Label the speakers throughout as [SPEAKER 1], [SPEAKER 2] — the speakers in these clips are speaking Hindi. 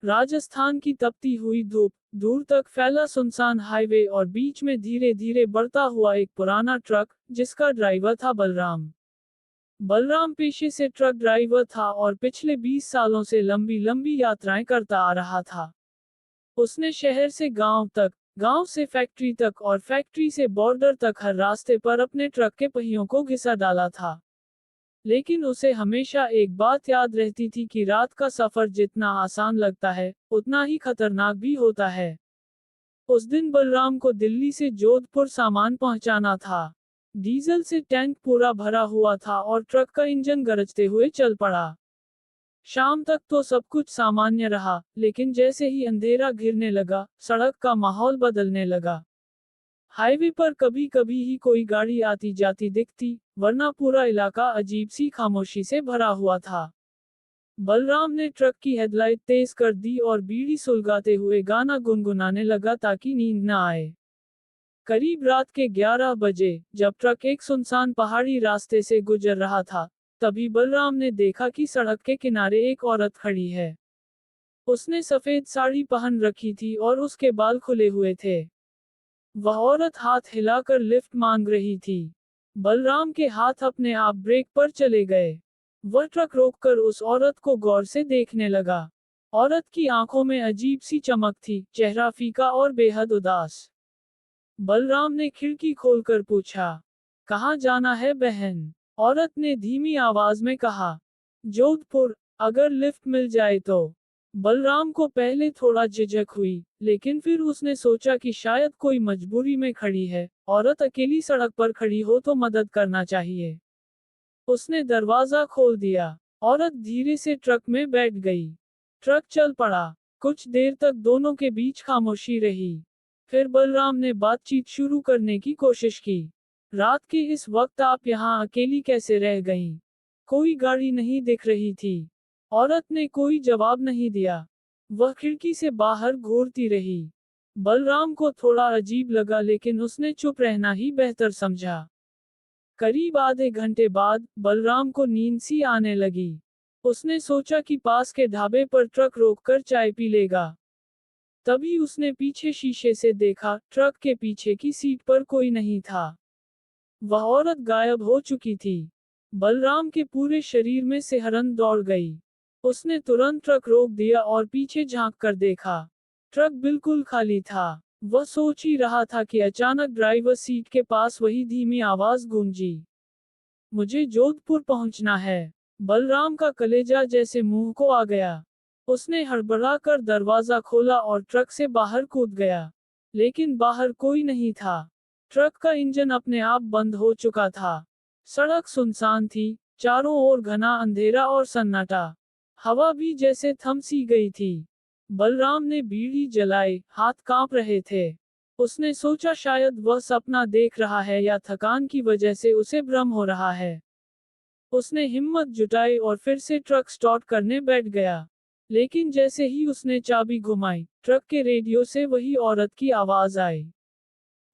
[SPEAKER 1] राजस्थान की तपती हुई धूप, दूर तक फैला सुनसान हाईवे और बीच में धीरे धीरे बढ़ता हुआ एक पुराना ट्रक, जिसका ड्राइवर था बलराम। बलराम पेशे से ट्रक ड्राइवर था और पिछले 20 सालों से लंबी लंबी यात्राएं करता आ रहा था। उसने शहर से गांव तक, गांव से फैक्ट्री तक और फैक्ट्री से बॉर्डर तक हर रास्ते पर अपने ट्रक के पहियों को घिसा डाला था। लेकिन उसे हमेशा एक बात याद रहती थी कि रात का सफर जितना आसान लगता है, उतना ही खतरनाक भी होता है। उस दिन बलराम को दिल्ली से जोधपुर सामान पहुंचाना था। डीजल से टैंक पूरा भरा हुआ था और ट्रक का इंजन गरजते हुए चल पड़ा। शाम तक तो सब कुछ सामान्य रहा, लेकिन जैसे ही अंधेरा घिरने लगा, सड़क का माहौल बदलने लगा। हाईवे पर कभी कभी ही कोई गाड़ी आती जाती दिखती, वरना पूरा इलाका अजीब सी खामोशी से भरा हुआ था। बलराम ने ट्रक की हेडलाइट तेज कर दी और बीड़ी सुलगाते हुए गाना गुनगुनाने लगा ताकि नींद न आए। करीब रात के 11 बजे, जब ट्रक एक सुनसान पहाड़ी रास्ते से गुजर रहा था, तभी बलराम ने देखा कि सड़क के किनारे एक औरत खड़ी है। उसने सफेद साड़ी पहन रखी थी और उसके बाल खुले हुए थे। वह औरत हाथ हिलाकर लिफ्ट मांग रही थी। बलराम के हाथ अपने आप ब्रेक पर चले गए। वह ट्रक रोककर उस औरत को गौर से देखने लगा। औरत की आंखों में अजीब सी चमक थी, चेहरा फीका और बेहद उदास। बलराम ने खिड़की खोलकर पूछा, कहाँ जाना है बहन? औरत ने धीमी आवाज में कहा, जोधपुर, अगर लिफ्ट मिल जाए तो। बलराम को पहले थोड़ा झिझक हुई, लेकिन फिर उसने सोचा कि शायद कोई मजबूरी में खड़ी है, औरत अकेली सड़क पर खड़ी हो तो मदद करना चाहिए। उसने दरवाजा खोल दिया। औरत धीरे से ट्रक में बैठ गई। ट्रक चल पड़ा। कुछ देर तक दोनों के बीच खामोशी रही। फिर बलराम ने बातचीत शुरू करने की कोशिश की। रात के इस वक्त आप यहाँ अकेली कैसे रह गईं? कोई गाड़ी नहीं दिख रही थी। औरत ने कोई जवाब नहीं दिया। वह खिड़की से बाहर घूरती रही। बलराम को थोड़ा अजीब लगा, लेकिन उसने चुप रहना ही बेहतर समझा। करीब आधे घंटे बाद बलराम को नींद सी आने लगी। उसने सोचा कि पास के ढाबे पर ट्रक रोककर चाय पी लेगा। तभी उसने पीछे शीशे से देखा, ट्रक के पीछे की सीट पर कोई नहीं था। वह औरत गायब हो चुकी थी। बलराम के पूरे शरीर में सिहरन दौड़ गई। उसने तुरंत ट्रक रोक दिया और पीछे झांक कर देखा। ट्रक बिल्कुल खाली था। वह सोच ही रहा था कि अचानक ड्राइवर सीट के पास वही धीमी आवाज गूंजी, मुझे जोधपुर पहुंचना है। बलराम का कलेजा जैसे मुंह को आ गया। उसने हड़बड़ाकर दरवाजा खोला और ट्रक से बाहर कूद गया। लेकिन बाहर कोई नहीं था। ट्रक का इंजन अपने आप बंद हो चुका था। सड़क सुनसान थी, चारों ओर घना अंधेरा और सन्नाटा। हवा भी जैसे थम सी गई थी। बलराम ने बीड़ी जलाई, हाथ कांप रहे थे। उसने सोचा शायद वह सपना देख रहा है या थकान की वजह से उसे भ्रम हो रहा है। उसने हिम्मत जुटाई और फिर से ट्रक स्टार्ट करने बैठ गया। लेकिन जैसे ही उसने चाबी घुमाई, ट्रक के रेडियो से वही औरत की आवाज आई,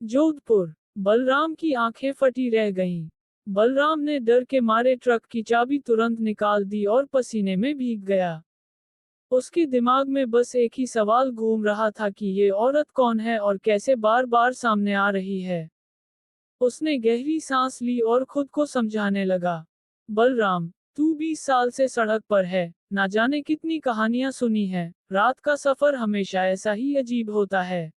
[SPEAKER 1] जोधपुर। बलराम की आंखें फटी रह गईं। बलराम ने डर के मारे ट्रक की चाबी तुरंत निकाल दी और पसीने में भीग गया। उसके दिमाग में बस एक ही सवाल घूम रहा था कि ये औरत कौन है और कैसे बार बार सामने आ रही है। उसने गहरी सांस ली और खुद को समझाने लगा, बलराम, तू 20 साल से सड़क पर है, ना जाने कितनी कहानियां सुनी है, रात का सफर हमेशा ऐसा ही अजीब होता है।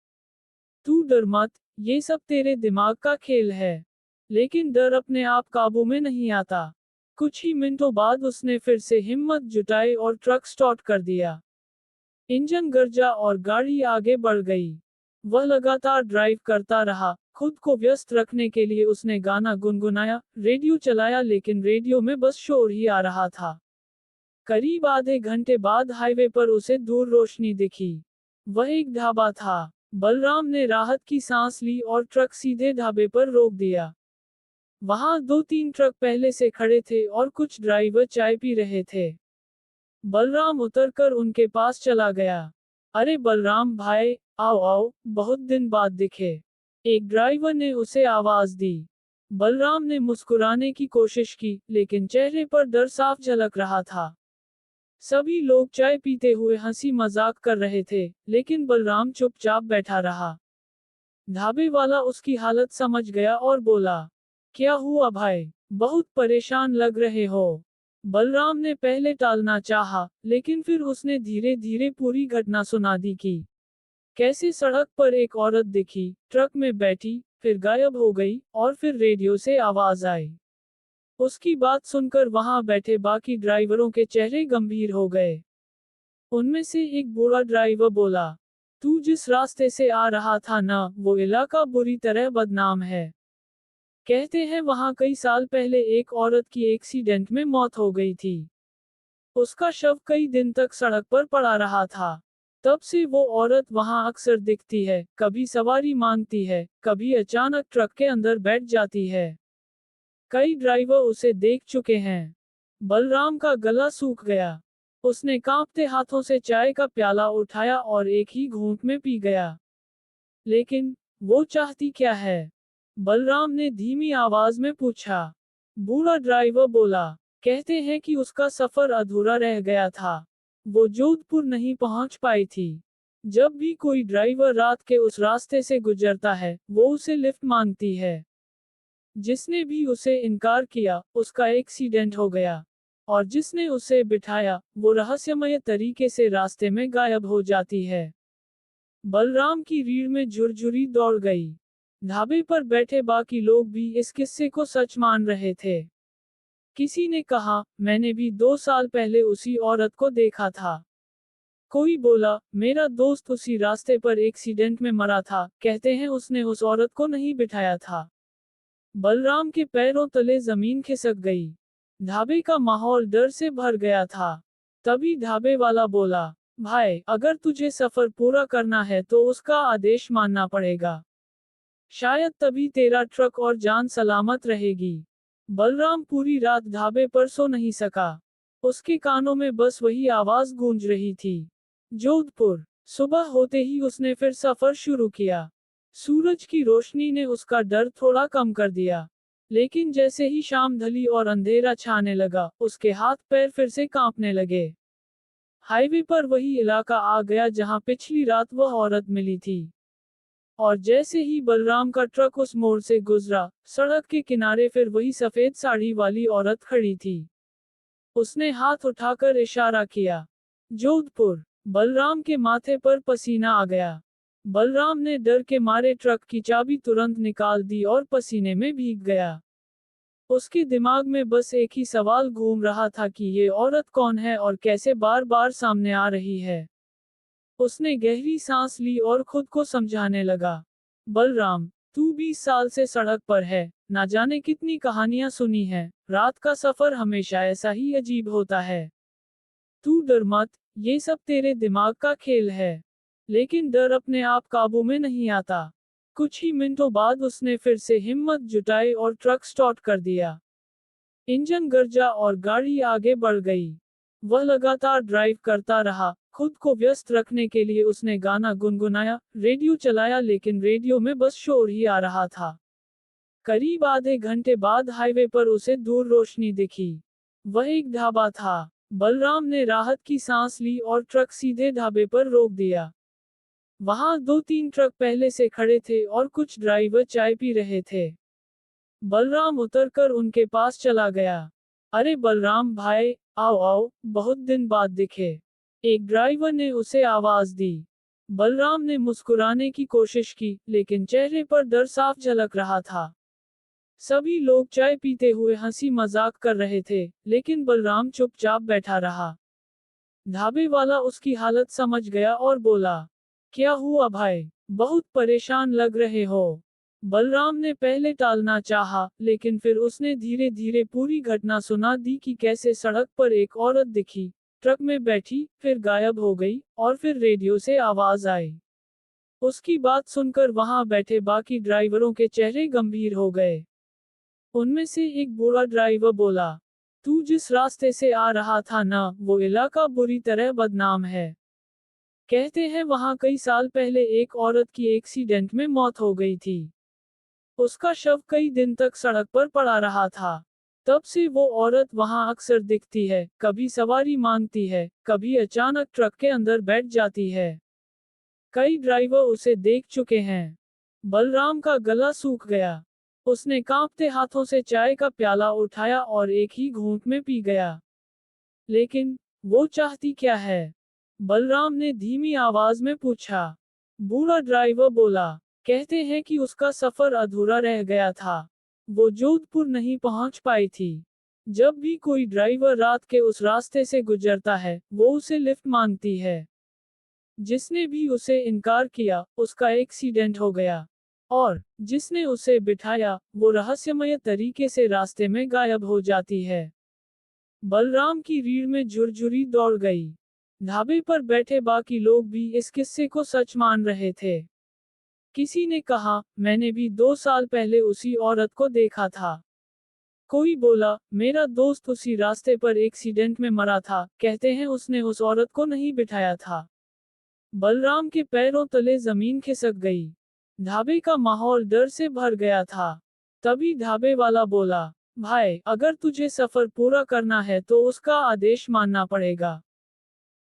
[SPEAKER 1] तू डर मत, ये सब तेरे दिमाग का खेल है। लेकिन डर अपने आप काबू में नहीं आता। कुछ ही मिनटों बाद उसने फिर से हिम्मत जुटाई और ट्रक स्टार्ट कर दिया। इंजन गरजा और गाड़ी आगे बढ़ गई। वह लगातार ड्राइव करता रहा। खुद को व्यस्त रखने के लिए उसने गाना गुनगुनाया, रेडियो चलाया, लेकिन रेडियो में बस शोर ही आ रहा था। करीब आधे घंटे बाद हाईवे पर उसे दूर रोशनी दिखी। वह एक ढाबा था। बलराम ने राहत की सांस ली और ट्रक सीधे ढाबे पर रोक दिया। वहां 2-3 ट्रक पहले से खड़े थे और कुछ ड्राइवर चाय पी रहे थे। बलराम उतरकर उनके पास चला गया। अरे बलराम भाई, आओ आओ, बहुत दिन बाद दिखे। एक ड्राइवर ने उसे आवाज दी। बलराम ने मुस्कुराने की कोशिश की, लेकिन चेहरे पर डर साफ झलक रहा था। सभी लोग चाय पीते हुए हंसी मजाक कर रहे थे, लेकिन बलराम चुपचाप बैठा रहा। ढाबे वाला उसकी हालत समझ गया और बोला, क्या हुआ भाई, बहुत परेशान लग रहे हो। बलराम ने पहले टालना चाहा, लेकिन फिर उसने धीरे धीरे पूरी घटना सुना दी कि कैसे सड़क पर एक औरत दिखी, ट्रक में बैठी, फिर गायब हो गई, और फिर रेडियो से आवाज आई। उसकी बात सुनकर वहां बैठे बाकी ड्राइवरों के चेहरे गंभीर हो गए। उनमें से एक बूढ़ा ड्राइवर बोला, तू जिस रास्ते से आ रहा था ना, वो इलाका बुरी तरह बदनाम है। कहते हैं वहां कई साल पहले एक औरत की एक्सीडेंट में मौत हो गई थी। उसका शव कई दिन तक सड़क पर पड़ा रहा था। तब से वो औरत वहां अक्सर दिखती है, कभी सवारी मांगती है, कभी अचानक ट्रक के अंदर बैठ जाती है। कई ड्राइवर उसे देख चुके हैं। बलराम का गला सूख गया। उसने कांपते हाथों से चाय का प्याला उठाया और एक ही घूंट में पी गया। लेकिन वो चाहती क्या है? बलराम ने धीमी आवाज में पूछा। बूढ़ा ड्राइवर बोला, कहते हैं कि उसका सफर अधूरा रह गया था। वो जोधपुर नहीं पहुंच पाई थी। जब भी कोई ड्राइवर रात के उस रास्ते से गुजरता है, वो उसे लिफ्ट मांगती है। जिसने भी उसे इनकार किया, उसका एक्सीडेंट हो गया। और जिसने उसे बिठाया, वो रहस्यमय तरीके से रास्ते में गायब हो जाती है। बलराम की रीढ़ में झुरझुरी दौड़ गई। ढाबे पर बैठे बाकी लोग भी इस किस्से को सच मान रहे थे। किसी ने कहा, मैंने भी 2 साल पहले उसी औरत को देखा था। कोई बोला, मेरा दोस्त उसी रास्ते पर एक्सीडेंट में मरा था, कहते हैं उसने उस औरत को नहीं बिठाया था। बलराम के पैरों तले जमीन खिसक गई। ढाबे का माहौल डर से भर गया था। तभी ढाबे वाला बोला, भाई, अगर तुझे सफर पूरा करना है तो उसका आदेश मानना पड़ेगा। शायद तभी तेरा ट्रक और जान सलामत रहेगी। बलराम पूरी रात ढाबे पर सो नहीं सका। उसके कानों में बस वही आवाज गूंज रही थी। जोधपुर। सुबह होते ही उसने फिर सफर शुरू किया। सूरज की रोशनी ने उसका डर थोड़ा कम कर दिया। लेकिन जैसे ही शाम ढली और अंधेरा छाने लगा, उसके हाथ पैर फिर से कांपने लगे। हाईवे पर वही इलाका आ गया जहां पिछली रात वह औरत मिली थी। और जैसे ही बलराम का ट्रक उस मोड़ से गुजरा, सड़क के किनारे फिर वही सफेद साड़ी वाली औरत खड़ी थी। उसने हाथ उठाकर इशारा किया। जोधपुर। बलराम के माथे पर पसीना आ गया। बलराम ने डर के मारे ट्रक की चाबी तुरंत निकाल दी और पसीने में भीग गया। उसके दिमाग में बस एक ही सवाल घूम रहा था कि ये औरत कौन है और कैसे बार बार सामने आ रही है। उसने गहरी सांस ली और खुद को समझाने लगा, बलराम, तू 20 साल से सड़क पर है, ना जाने कितनी कहानियां सुनी है, रात का सफर हमेशा ऐसा ही अजीब होता है। तू डर मत, ये सब तेरे दिमाग का खेल है। लेकिन डर अपने आप काबू में नहीं आता। कुछ ही मिनटों बाद उसने फिर से हिम्मत जुटाई और ट्रक स्टार्ट कर दिया। इंजन गरजा और गाड़ी आगे बढ़ गई। वह लगातार ड्राइव करता रहा। खुद को व्यस्त रखने के लिए उसने गाना गुनगुनाया, रेडियो चलाया, लेकिन रेडियो में बस शोर ही आ रहा था। करीब आधे घंटे बाद हाईवे पर उसे दूर रोशनी दिखी। वह एक ढाबा था। बलराम ने राहत की सांस ली और ट्रक सीधे ढाबे पर रोक दिया। वहां 2-3 ट्रक पहले से खड़े थे और कुछ ड्राइवर चाय पी रहे थे। बलराम उतरकर उनके पास चला गया। अरे बलराम भाई, आओ आओ, बहुत दिन बाद दिखे। एक ड्राइवर ने उसे आवाज दी। बलराम ने मुस्कुराने की कोशिश की, लेकिन चेहरे पर डर साफ झलक रहा था। सभी लोग चाय पीते हुए हंसी मजाक कर रहे थे, लेकिन बलराम चुपचाप बैठा रहा। ढाबे वाला उसकी हालत समझ गया और बोला, क्या हुआ भाई, बहुत परेशान लग रहे हो। बलराम ने पहले टालना चाहा, लेकिन फिर उसने धीरे धीरे पूरी घटना सुना दी कि कैसे सड़क पर एक औरत दिखी, ट्रक में बैठी, फिर गायब हो गई, और फिर रेडियो से आवाज आई। उसकी बात सुनकर वहां बैठे बाकी ड्राइवरों के चेहरे गंभीर हो गए। उनमें से एक बूढ़ा ड्राइवर बोला, तू जिस रास्ते से आ रहा था ना, वो इलाका बुरी तरह बदनाम है। कहते हैं वहां कई साल पहले एक औरत की एक्सीडेंट में मौत हो गई थी। उसका शव कई दिन तक सड़क पर पड़ा रहा था। तब से वो औरत वहां अक्सर दिखती है, कभी सवारी मांगती है, कभी अचानक ट्रक के अंदर बैठ जाती है। कई ड्राइवर उसे देख चुके हैं। बलराम का गला सूख गया। उसने कांपते हाथों से चाय का प्याला उठाया और एक ही घूंट में पी गया। लेकिन वो चाहती क्या है? बलराम ने धीमी आवाज में पूछा। बूढ़ा ड्राइवर बोला, कहते हैं कि उसका सफर अधूरा रह गया था। वो जोधपुर नहीं पहुंच पाई थी। जब भी कोई ड्राइवर रात के उस रास्ते से गुजरता है, वो उसे लिफ्ट मांगती है। जिसने भी उसे इनकार किया, उसका एक्सीडेंट हो गया। और जिसने उसे बिठाया, वो रहस्यमय तरीके से रास्ते में गायब हो जाती है। बलराम की रीढ़ में झुरझुरी दौड़ गई। ढाबे पर बैठे बाकी लोग भी इस किस्से को सच मान रहे थे। किसी ने कहा, मैंने भी 2 साल पहले उसी औरत को देखा था। कोई बोला, मेरा दोस्त उसी रास्ते पर एक्सीडेंट में मरा था, कहते हैं उसने उस औरत को नहीं बिठाया था। बलराम के पैरों तले जमीन खिसक गई। ढाबे का माहौल डर से भर गया था। तभी ढाबे वाला बोला, भाई, अगर तुझे सफर पूरा करना है तो उसका आदेश मानना पड़ेगा।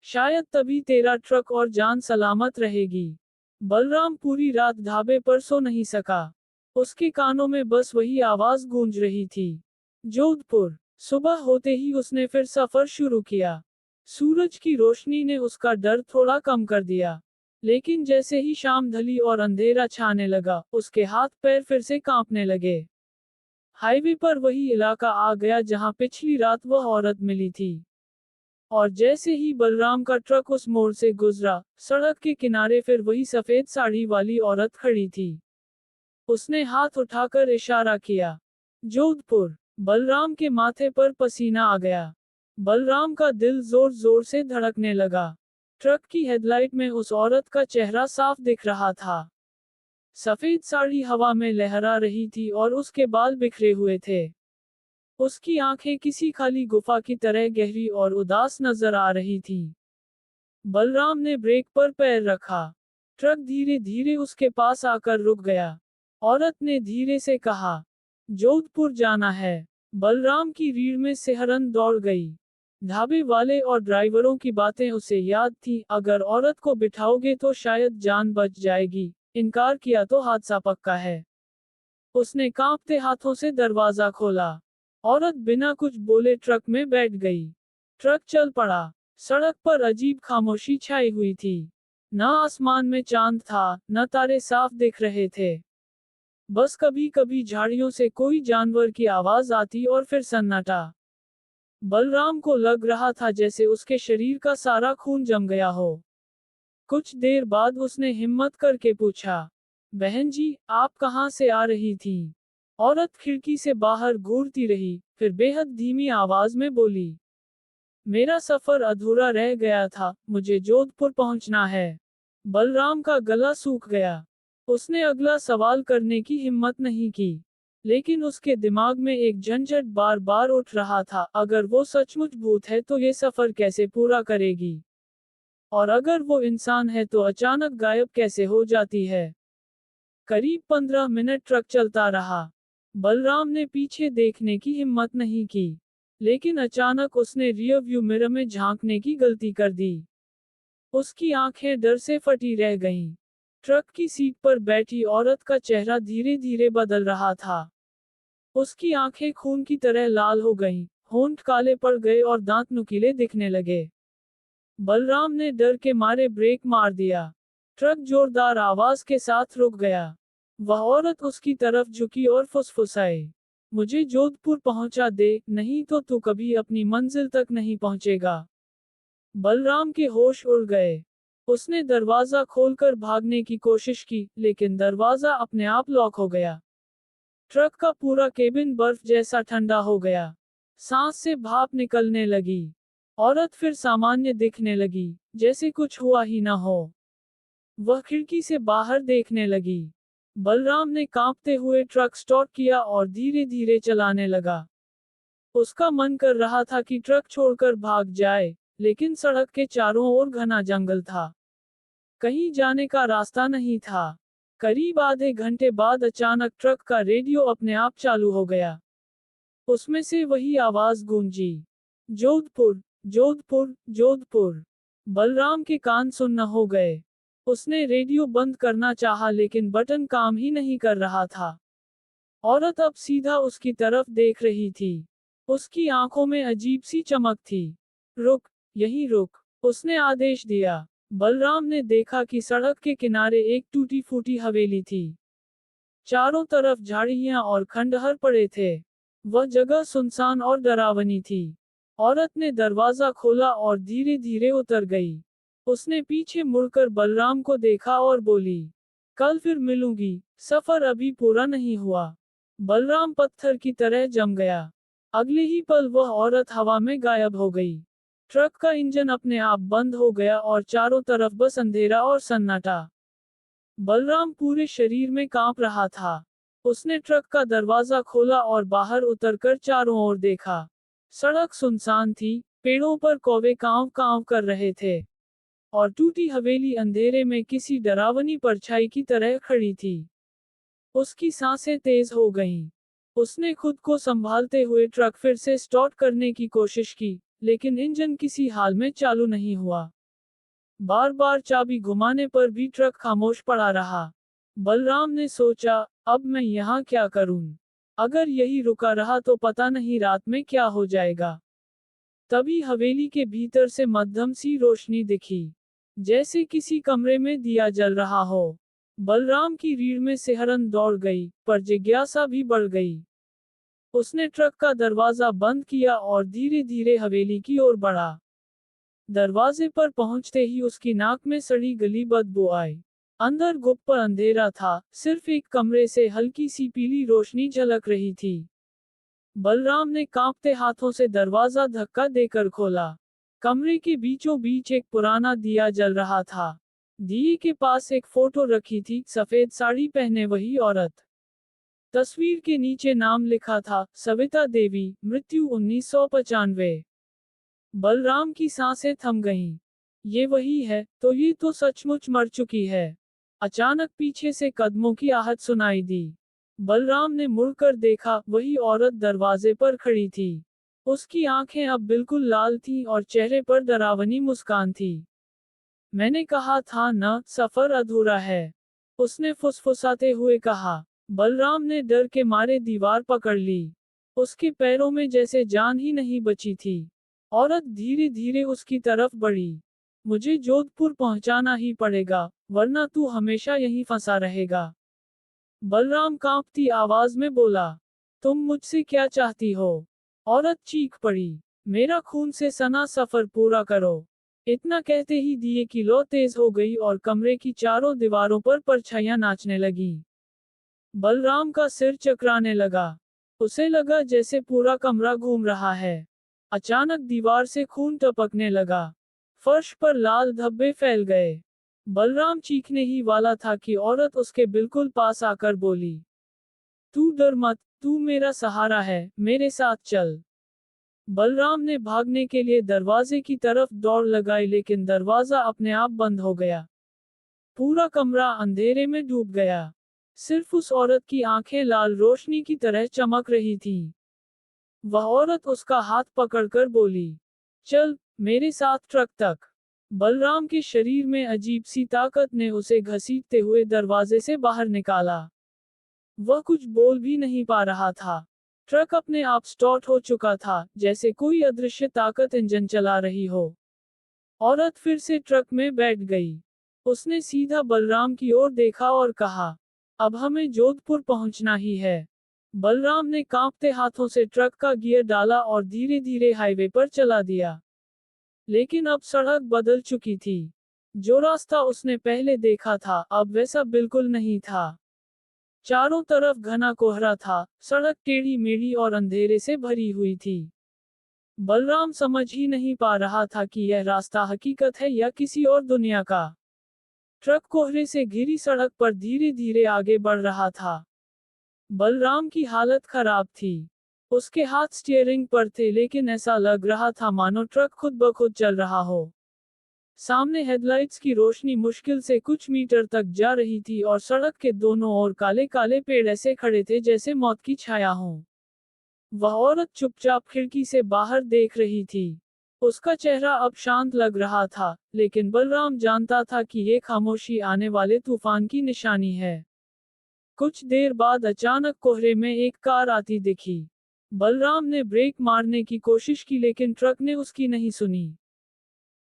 [SPEAKER 1] शायद तभी तेरा ट्रक और जान सलामत रहेगी। बलराम पूरी रात ढाबे पर सो नहीं सका। उसके कानों में बस वही आवाज गूंज रही थी। जोधपुर। सुबह होते ही उसने फिर सफर शुरू किया। सूरज की रोशनी ने उसका डर थोड़ा कम कर दिया। लेकिन जैसे ही शाम ढली और अंधेरा छाने लगा, उसके हाथ पैर फिर से कांपने लगे। हाईवे पर वही इलाका आ गया जहां पिछली रात वह औरत मिली थी। और जैसे ही बलराम का ट्रक उस मोड़ से गुजरा, सड़क के किनारे फिर वही सफेद साड़ी वाली औरत खड़ी थी। उसने हाथ उठाकर इशारा किया। जोधपुर। बलराम के माथे पर पसीना आ गया। बलराम का दिल जोर जोर से धड़कने लगा। ट्रक की हेडलाइट में उस औरत का चेहरा साफ दिख रहा था। सफेद साड़ी हवा में लहरा रही थी और उसके बाल बिखरे हुए थे। उसकी आंखें किसी खाली गुफा की तरह गहरी और उदास नजर आ रही थी। बलराम ने ब्रेक पर पैर रखा। ट्रक धीरे धीरे उसके पास आकर रुक गया। औरत ने धीरे से कहा, जोधपुर जाना है। बलराम की रीढ़ में सिहरन दौड़ गई। ढाबे वाले और ड्राइवरों की बातें उसे याद थी, अगर औरत को बिठाओगे तो शायद जान बच जाएगी, इनकार किया तो हादसा पक्का है। उसने कांपते हाथों से दरवाजा खोला। औरत बिना कुछ बोले ट्रक में बैठ गई। ट्रक चल पड़ा। सड़क पर अजीब खामोशी छाई हुई थी। न आसमान में चांद था, न तारे साफ दिख रहे थे। बस कभी कभी झाड़ियों से कोई जानवर की आवाज आती और फिर सन्नाटा। बलराम को लग रहा था जैसे उसके शरीर का सारा खून जम गया हो। कुछ देर बाद उसने हिम्मत करके पूछा, बहन जी, आप कहाँ से आ रही थी? औरत खिड़की से बाहर घूरती रही, फिर बेहद धीमी आवाज में बोली, मेरा सफर अधूरा रह गया था, मुझे जोधपुर पहुंचना है। बलराम का गला सूख गया। उसने अगला सवाल करने की हिम्मत नहीं की। लेकिन उसके दिमाग में एक झंझट बार बार उठ रहा था, अगर वो सचमुच भूत है तो ये सफर कैसे पूरा करेगी? और अगर वो इंसान है तो अचानक गायब कैसे हो जाती है? करीब 15 मिनट ट्रक चलता रहा। बलराम ने पीछे देखने की हिम्मत नहीं की। लेकिन अचानक उसने रियर व्यू मिरर में झांकने की गलती कर दी। उसकी आंखें डर से फटी रह गईं। ट्रक की सीट पर बैठी औरत का चेहरा धीरे धीरे बदल रहा था। उसकी आंखें खून की तरह लाल हो गईं, होंठ काले पड़ गए और दांत नुकीले दिखने लगे। बलराम ने डर के मारे ब्रेक मार दिया। ट्रक जोरदार आवाज के साथ रुक गया। वह औरत उसकी तरफ झुकी और फुसफुसाई, मुझे जोधपुर पहुंचा दे, नहीं तो तू कभी अपनी मंजिल तक नहीं पहुंचेगा। बलराम के होश उड़ गए। उसने दरवाजा खोलकर भागने की कोशिश की, लेकिन दरवाजा अपने आप लॉक हो गया। ट्रक का पूरा केबिन बर्फ जैसा ठंडा हो गया। सांस से भाप निकलने लगी। औरत फिर सामान्य दिखने लगी, जैसे कुछ हुआ ही ना हो। वह खिड़की से बाहर देखने लगी। बलराम ने कांपते हुए ट्रक स्टार्ट किया और धीरे धीरे चलाने लगा। उसका मन कर रहा था कि ट्रक छोड़कर भाग जाए, लेकिन सड़क के चारों ओर घना जंगल था। कहीं जाने का रास्ता नहीं था। करीब आधे घंटे बाद अचानक ट्रक का रेडियो अपने आप चालू हो गया। उसमें से वही आवाज गूंजी, जोधपुर, जोधपुर, जोधपुर। बलराम के कान सुन्न हो गए। उसने रेडियो बंद करना चाहा लेकिन बटन काम ही नहीं कर रहा था। औरत अब सीधा उसकी तरफ देख रही थी। उसकी आंखों में अजीब सी चमक थी। रुक, यहीं रुक, उसने आदेश दिया। बलराम ने देखा कि सड़क के किनारे एक टूटी फूटी हवेली थी। चारों तरफ झाड़ियां और खंडहर पड़े थे। वह जगह सुनसान और डरावनी थी। औरत ने दरवाजा खोला और धीरे धीरे उतर गई। उसने पीछे मुड़कर बलराम को देखा और बोली, कल फिर मिलूंगी, सफर अभी पूरा नहीं हुआ। बलराम पत्थर की तरह जम गया। अगले ही पल वह औरत हवा में गायब हो गई। ट्रक का इंजन अपने आप बंद हो गया और चारों तरफ बस अंधेरा और सन्नाटा। बलराम पूरे शरीर में कांप रहा था। उसने ट्रक का दरवाजा खोला और बाहर उतरकर चारों ओर देखा। सड़क सुनसान थी, पेड़ों पर कौवे कांव कांव कर रहे थे और टूटी हवेली अंधेरे में किसी डरावनी परछाई की तरह खड़ी थी। उसकी सांसें तेज हो गईं। उसने खुद को संभालते हुए ट्रक फिर से स्टार्ट करने की कोशिश की, लेकिन इंजन किसी हाल में चालू नहीं हुआ। बार बार चाबी घुमाने पर भी ट्रक खामोश पड़ा रहा। बलराम ने सोचा, अब मैं यहाँ क्या करूं? अगर यही रुका रहा तो पता नहीं रात में क्या हो जाएगा। तभी हवेली के भीतर से मध्यम सी रोशनी दिखी, जैसे किसी कमरे में दिया जल रहा हो। बलराम की रीढ़ में सिहरन दौड़ गई, पर जिज्ञासा भी बढ़ गई। उसने ट्रक का दरवाजा बंद किया और धीरे धीरे हवेली की ओर बढ़ा। दरवाजे पर पहुंचते ही उसकी नाक में सड़ी गली बदबू आई। अंदर गुप्त अंधेरा था, सिर्फ एक कमरे से हल्की सी पीली रोशनी झलक रही थी। बलराम ने कांपते हाथों से दरवाजा धक्का देकर खोला। कमरे के बीचों बीच एक पुराना दिया जल रहा था। दिए के पास एक फोटो रखी थी, सफेद साड़ी पहने वही औरत। तस्वीर के नीचे नाम लिखा था, सविता देवी, मृत्यु 1995। बलराम की सांसें थम गईं। ये वही है, तो ये तो सचमुच मर चुकी है। अचानक पीछे से कदमों की आहट सुनाई दी। बलराम ने मुड़कर देखा, वही औरत दरवाजे पर खड़ी थी। उसकी आंखें अब बिल्कुल लाल थीं और चेहरे पर डरावनी मुस्कान थी। मैंने कहा था न, सफर अधूरा है, उसने फुसफुसाते हुए कहा। बलराम ने डर के मारे दीवार पकड़ ली। उसके पैरों में जैसे जान ही नहीं बची थी। औरत धीरे धीरे उसकी तरफ बढ़ी। मुझे जोधपुर पहुंचाना ही पड़ेगा, वरना तू हमेशा यहीं फंसा रहेगा। बलराम कांपती आवाज में बोला, तुम मुझसे क्या चाहती हो? औरत चीख पड़ी, मेरा खून से सना सफर पूरा करो। इतना कहते ही दिए की लौ तेज हो गई और कमरे की चारों दीवारों पर परछाइयां नाचने लगीं। बलराम का सिर चकराने लगा। उसे लगा जैसे पूरा कमरा घूम रहा है। अचानक दीवार से खून टपकने लगा। फर्श पर लाल धब्बे फैल गए। बलराम चीखने ही वाला था कि औरत उसके बिल्कुल पास आकर बोली, तू डर मत, तू मेरा सहारा है, मेरे साथ चल। बलराम ने भागने के लिए दरवाजे की तरफ दौड़ लगाई लेकिन दरवाजा अपने आप बंद हो गया। पूरा कमरा अंधेरे में डूब गया। सिर्फ उस औरत की आंखें लाल रोशनी की तरह चमक रही थीं। वह औरत उसका हाथ पकड़कर बोली, चल, मेरे साथ ट्रक तक। बलराम के शरीर में अजीब सी ताकत ने उसे घसीटते हुए दरवाजे से बाहर निकाला। वह कुछ बोल भी नहीं पा रहा था। ट्रक अपने आप स्टार्ट हो चुका था, जैसे कोई अदृश्य ताकत इंजन चला रही हो। औरत फिर से ट्रक में बैठ गई। उसने सीधा बलराम की ओर देखा और कहा, अब हमें जोधपुर पहुंचना ही है। बलराम ने कांपते हाथों से ट्रक का गियर डाला और धीरे धीरे हाईवे पर चला दिया। लेकिन अब सड़क बदल चुकी थी। जो रास्ता उसने पहले देखा था, अब वैसा बिल्कुल नहीं था। चारों तरफ घना कोहरा था, सड़क टेढ़ी मेढ़ी और अंधेरे से भरी हुई थी। बलराम समझ ही नहीं पा रहा था कि यह रास्ता हकीकत है या किसी और दुनिया का। ट्रक कोहरे से घिरी सड़क पर धीरे धीरे आगे बढ़ रहा था। बलराम की हालत खराब थी। उसके हाथ स्टीयरिंग पर थे लेकिन ऐसा लग रहा था मानो ट्रक खुद ब खुद चल रहा हो। सामने हेडलाइट्स की रोशनी मुश्किल से कुछ मीटर तक जा रही थी और सड़क के दोनों ओर काले काले पेड़ ऐसे खड़े थे जैसे मौत की छाया हो। वह औरत चुपचाप खिड़की से बाहर देख रही थी। उसका चेहरा अब शांत लग रहा था, लेकिन बलराम जानता था कि ये खामोशी आने वाले तूफान की निशानी है। कुछ देर बाद अचानक कोहरे में एक कार आती दिखी। बलराम ने ब्रेक मारने की कोशिश की, लेकिन ट्रक ने उसकी नहीं सुनी।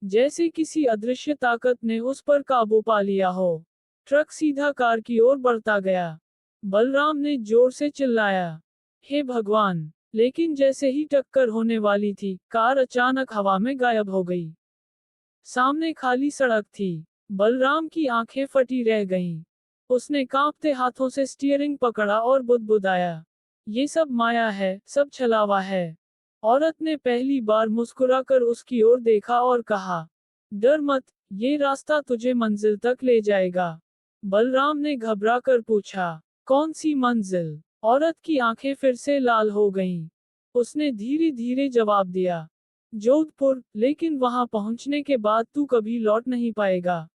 [SPEAKER 1] जैसे किसी अदृश्य ताकत ने उस पर काबू पा लिया हो। ट्रक सीधा कार की ओर बढ़ता गया। बलराम ने जोर से चिल्लाया, हे भगवान! लेकिन जैसे ही टक्कर होने वाली थी, कार अचानक हवा में गायब हो गई। सामने खाली सड़क थी। बलराम की आंखें फटी रह गईं। उसने कांपते हाथों से स्टीयरिंग पकड़ा और बुदबुदाया, ये सब माया है, सब छलावा है। औरत ने पहली बार मुस्कुराकर उसकी ओर देखा और कहा, डर मत, ये रास्ता तुझे मंजिल तक ले जाएगा। बलराम ने घबराकर पूछा, कौन सी मंजिल? औरत की आंखें फिर से लाल हो गईं। उसने धीरे धीरे जवाब दिया, जोधपुर, लेकिन वहां पहुंचने के बाद तू कभी लौट नहीं पाएगा।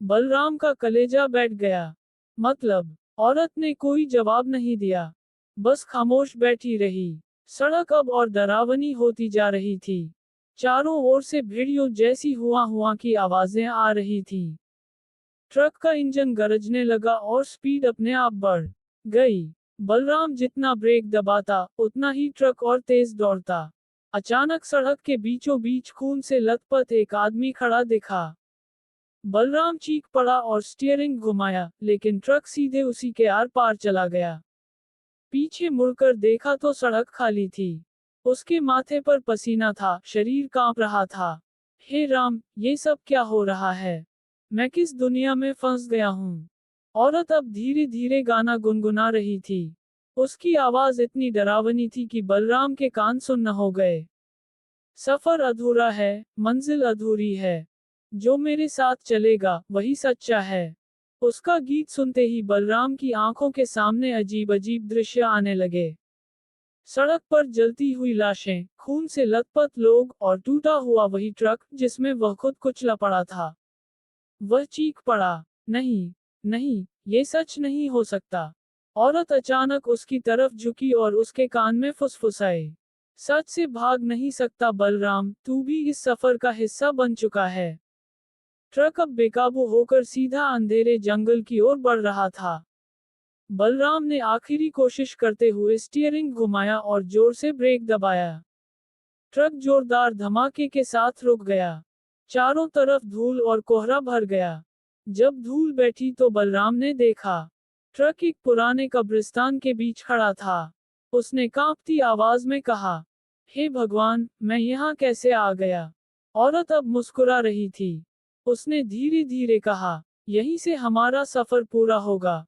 [SPEAKER 1] बलराम का कलेजा बैठ गया। मतलब? औरत ने कोई जवाब नहीं दिया, बस खामोश बैठी रही। सड़क अब और डरावनी होती जा रही थी। चारों ओर से भेड़ियों जैसी हुआ की आवाजें आ रही थीं। ट्रक का इंजन गरजने लगा और स्पीड अपने आप बढ़ गई। बलराम जितना ब्रेक दबाता, उतना ही ट्रक और तेज दौड़ता। अचानक सड़क के बीचों बीच खून से लथपथ एक आदमी खड़ा दिखा। बलराम चीख पड़ा और स्टीयरिंग घुमाया, लेकिन ट्रक सीधे उसी के आर पार चला गया। पीछे मुड़कर देखा तो सड़क खाली थी। उसके माथे पर पसीना था, शरीर कांप रहा था। हे राम, ये सब क्या हो रहा है? मैं किस दुनिया में फंस गया हूँ? औरत अब धीरे धीरे गाना गुनगुना रही थी। उसकी आवाज इतनी डरावनी थी कि बलराम के कान सुन्न हो गए। सफर अधूरा है, मंजिल अधूरी है। जो मेरे साथ चलेगा, वही सच्चा है। उसका गीत सुनते ही बलराम की आंखों के सामने अजीब अजीब दृश्य आने लगे। सड़क पर जलती हुई लाशें, खून से लथपथ लोग और टूटा हुआ वही ट्रक जिसमें वह खुद कुचला पड़ा था। वह चीख पड़ा, नहीं, नहीं, ये सच नहीं हो सकता। औरत अचानक उसकी तरफ झुकी और उसके कान में फुसफुसाए, सच से भाग नहीं सकता बलराम, तू भी इस सफर का हिस्सा बन चुका है। ट्रक अब बेकाबू होकर सीधा अंधेरे जंगल की ओर बढ़ रहा था। बलराम ने आखिरी कोशिश करते हुए स्टीयरिंग घुमाया और जोर से ब्रेक दबाया। ट्रक जोरदार धमाके के साथ रुक गया। चारों तरफ धूल और कोहरा भर गया। जब धूल बैठी तो बलराम ने देखा, ट्रक एक पुराने कब्रिस्तान के बीच खड़ा था। उसने कांपती आवाज में कहा, हे भगवान, मैं यहाँ कैसे आ गया? औरत अब मुस्कुरा रही थी। उसने धीरे धीरे कहा, यहीं से हमारा सफर पूरा होगा।